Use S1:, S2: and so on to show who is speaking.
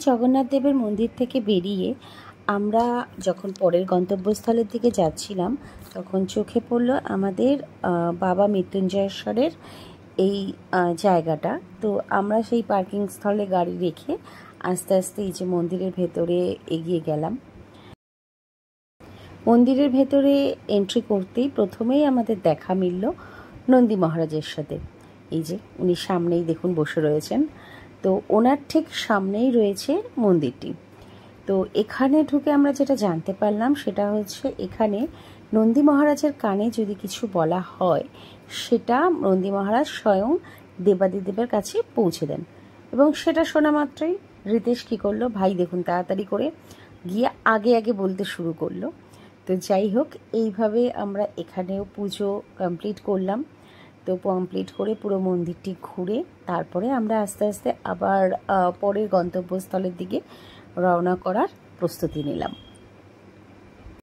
S1: জগন্নাথ দেবের মন্দির থেকে বেরিয়ে আমরা যখন পরের গন্তব্যস্থলের দিকে যাচ্ছিলাম তখন চোখে পড়ল আমাদের বাবা মৃত্যুঞ্জয়েশ্বরের এই জায়গাটা। তো আমরা সেই পার্কিং স্থলে গাড়ি রেখে আস্তে আস্তে এই যে মন্দিরের ভেতরে এগিয়ে গেলাম। মন্দিরের ভেতরে এন্ট্রি করতেই প্রথমেই আমাদের দেখা মিলল নন্দী মহারাজের সাথে। এই যে উনি সামনেই দেখুন বসে রয়েছেন, তো ওনার ঠিক সামনেই রয়েছে মন্দিরটি। তো এখানে ঢুকে আমরা যেটা জানতে পারলাম সেটা হচ্ছে এখানে নন্দী মহারাজের কানে যদি কিছু বলা হয় সেটা নন্দী মহারাজ স্বয়ং দেবাদিদেবের কাছে পৌঁছে দেন। এবং সেটা শোনা মাত্রই রিতেশ কী করলো, ভাই দেখুন তাড়াতাড়ি করে গিয়ে আগে আগে বলতে শুরু করলো। তো যাই হোক, এইভাবে আমরা এখানেও পুজো কমপ্লিট করলাম। তো কমপ্লিট করে পুরো মন্দিরটি ঘুরে তারপরে আমরা আস্তে আস্তে আবার পরের গন্তব্যস্থলের দিকে রওনা করার প্রস্তুতি নিলাম।